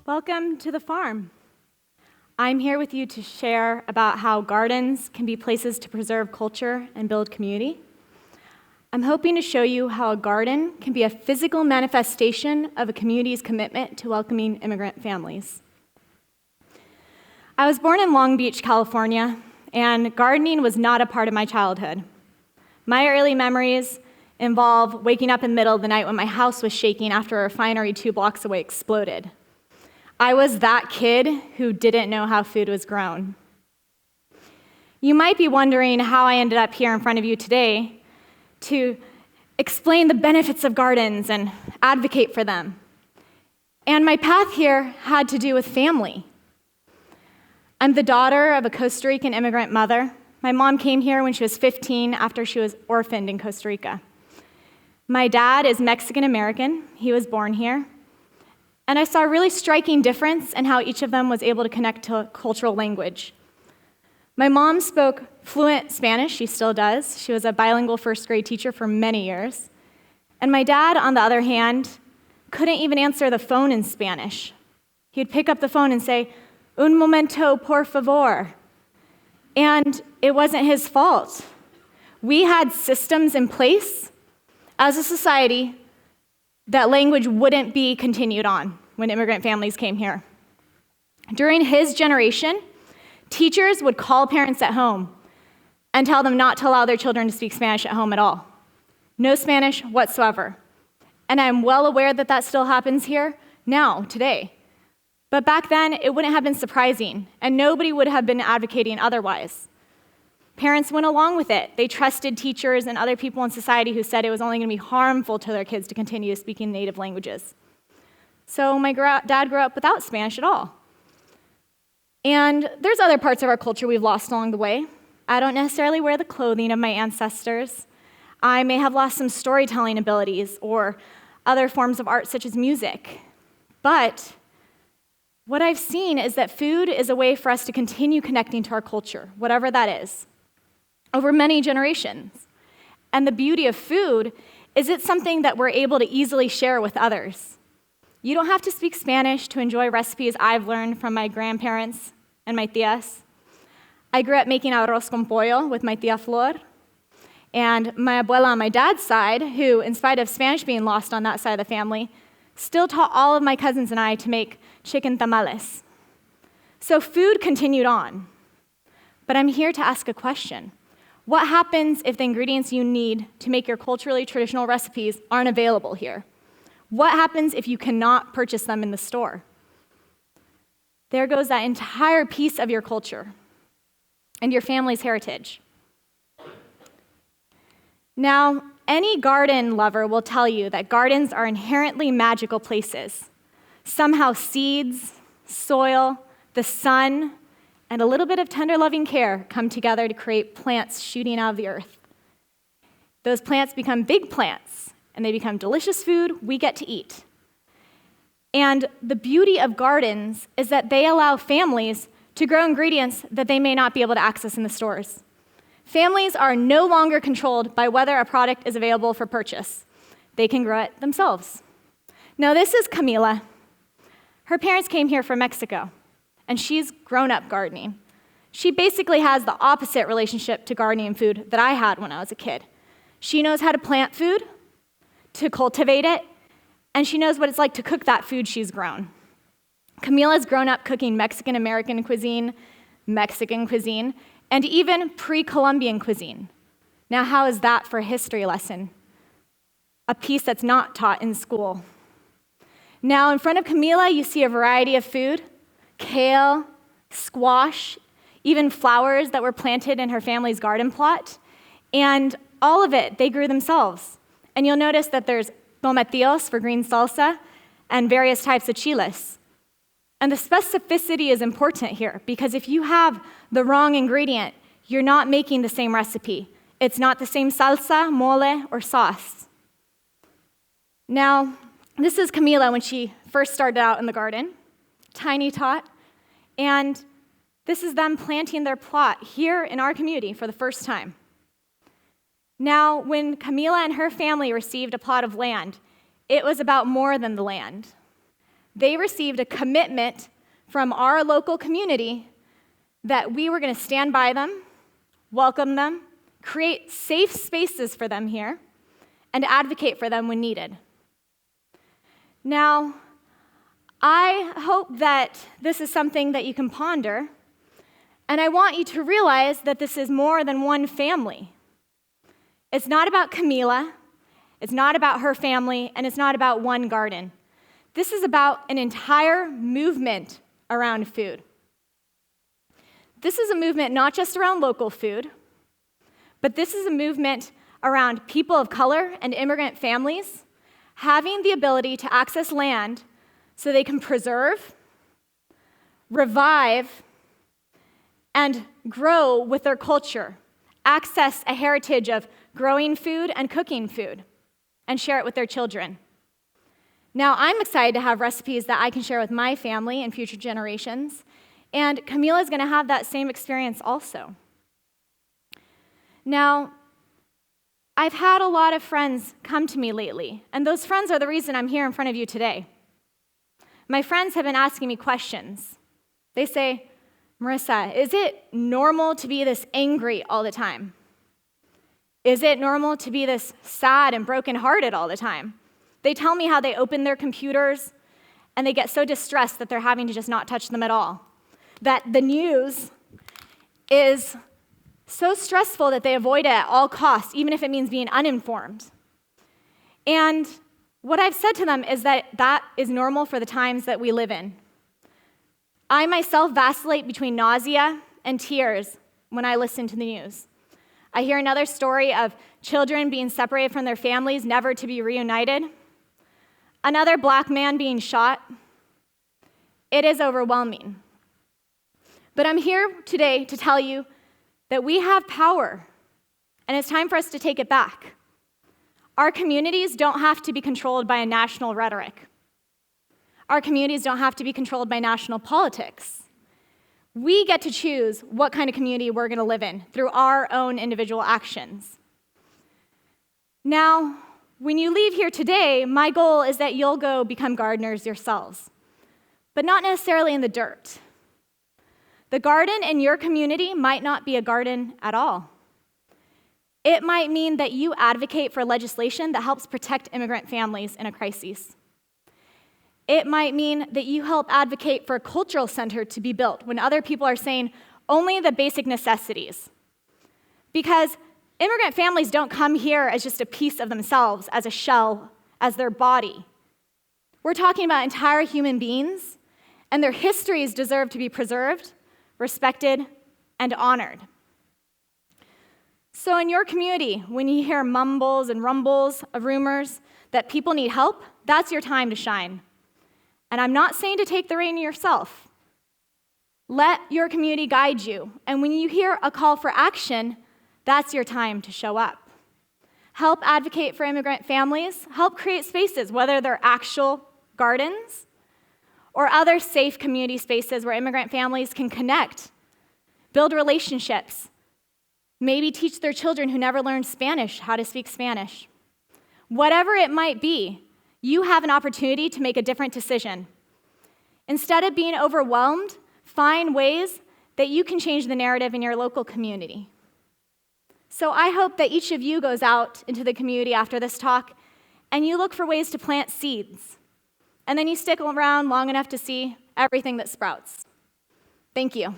Welcome to the farm. I'm here with you to share about how gardens can be places to preserve culture and build community. I'm hoping to show you how a garden can be a physical manifestation of a community's commitment to welcoming immigrant families. I was born in Long Beach, California, and gardening was not a part of my childhood. My early memories involve waking up in the middle of the night when my house was shaking after a refinery 2 blocks away exploded. I was that kid who didn't know how food was grown. You might be wondering how I ended up here in front of you today to explain the benefits of gardens and advocate for them. And my path here had to do with family. I'm the daughter of a Costa Rican immigrant mother. My mom came here when she was 15 after she was orphaned in Costa Rica. My dad is Mexican American. He was born here. And I saw a really striking difference in how each of them was able to connect to cultural language. My mom spoke fluent Spanish, she still does. She was a bilingual first grade teacher for many years. And my dad, on the other hand, couldn't even answer the phone in Spanish. He'd pick up the phone and say, "Un momento, por favor." And it wasn't his fault. We had systems in place as a society that language wouldn't be continued on when immigrant families came here. During his generation, teachers would call parents at home and tell them not to allow their children to speak Spanish at home at all. No Spanish whatsoever. And I'm well aware that that still happens here now, today. But back then, it wouldn't have been surprising, and nobody would have been advocating otherwise. Parents went along with it. They trusted teachers and other people in society who said it was only going to be harmful to their kids to continue speaking native languages. So my dad grew up without Spanish at all. And there's other parts of our culture we've lost along the way. I don't necessarily wear the clothing of my ancestors. I may have lost some storytelling abilities or other forms of art such as music. But what I've seen is that food is a way for us to continue connecting to our culture, whatever that is, over many generations. And the beauty of food is it's something that we're able to easily share with others. You don't have to speak Spanish to enjoy recipes I've learned from my grandparents and my tías. I grew up making arroz con pollo with my tía Flor. And my abuela on my dad's side, who, in spite of Spanish being lost on that side of the family, still taught all of my cousins and I to make chicken tamales. So food continued on. But I'm here to ask a question. What happens if the ingredients you need to make your culturally traditional recipes aren't available here? What happens if you cannot purchase them in the store? There goes that entire piece of your culture and your family's heritage. Now, any garden lover will tell you that gardens are inherently magical places. Somehow seeds, soil, the sun, and a little bit of tender loving care come together to create plants shooting out of the earth. Those plants become big plants, and they become delicious food we get to eat. And the beauty of gardens is that they allow families to grow ingredients that they may not be able to access in the stores. Families are no longer controlled by whether a product is available for purchase. They can grow it themselves. Now, this is Camila. Her parents came here from Mexico, and she's grown up gardening. She basically has the opposite relationship to gardening and food that I had when I was a kid. She knows how to plant food, to cultivate it, and she knows what it's like to cook that food she's grown. Camila's grown up cooking Mexican-American cuisine, Mexican cuisine, and even pre-Columbian cuisine. Now, how is that for a history lesson? A piece that's not taught in school. Now, in front of Camila, you see a variety of food: kale, squash, even flowers that were planted in her family's garden plot. And all of it, they grew themselves. And you'll notice that there's tomatillos for green salsa and various types of chiles. And the specificity is important here, because if you have the wrong ingredient, you're not making the same recipe. It's not the same salsa, mole, or sauce. Now, this is Camila when she first started out in the garden, tiny tot, and this is them planting their plot here in our community for the first time. Now, when Camila and her family received a plot of land, it was about more than the land. they received a commitment from our local community that we were going to stand by them, welcome them, create safe spaces for them here, and advocate for them when needed. Now, I hope that this is something that you can ponder, and I want you to realize that this is more than one family. It's not about Camila, it's not about her family, and it's not about one garden. This is about an entire movement around food. This is a movement not just around local food, but this is a movement around people of color and immigrant families having the ability to access land so they can preserve, revive, and grow with their culture, access a heritage of growing food and cooking food, and share it with their children. Now, I'm excited to have recipes that I can share with my family and future generations, and Camila is going to have that same experience also. Now, I've had a lot of friends come to me lately, and those friends are the reason I'm here in front of you today. My friends have been asking me questions. They say, Marissa, is it normal to be this angry all the time? Is it normal to be this sad and brokenhearted all the time? They tell me how they open their computers and they get so distressed that they're having to just not touch them at all. That the news is so stressful that they avoid it at all costs, even if it means being uninformed. And what I've said to them is that that is normal for the times that we live in. I myself vacillate between nausea and tears when I listen to the news. I hear another story of children being separated from their families, never to be reunited. Another black man being shot. It is overwhelming. But I'm here today to tell you that we have power, and it's time for us to take it back. Our communities don't have to be controlled by a national rhetoric. Our communities don't have to be controlled by national politics. We get to choose what kind of community we're going to live in through our own individual actions. Now, when you leave here today, my goal is that you'll go become gardeners yourselves, but not necessarily in the dirt. The garden in your community might not be a garden at all. It might mean that you advocate for legislation that helps protect immigrant families in a crisis. It might mean that you help advocate for a cultural center to be built when other people are saying only the basic necessities. Because immigrant families don't come here as just a piece of themselves, as a shell, as their body. We're talking about entire human beings, and their histories deserve to be preserved, respected, and honored. So in your community, when you hear mumbles and rumbles of rumors that people need help, that's your time to shine. And I'm not saying to take the reign yourself. Let your community guide you. And when you hear a call for action, that's your time to show up. Help advocate for immigrant families. Help create spaces, whether they're actual gardens or other safe community spaces where immigrant families can connect, build relationships, maybe teach their children who never learned Spanish how to speak Spanish. Whatever it might be, you have an opportunity to make a different decision. Instead of being overwhelmed, find ways that you can change the narrative in your local community. So I hope that each of you goes out into the community after this talk and you look for ways to plant seeds. And then you stick around long enough to see everything that sprouts. Thank you.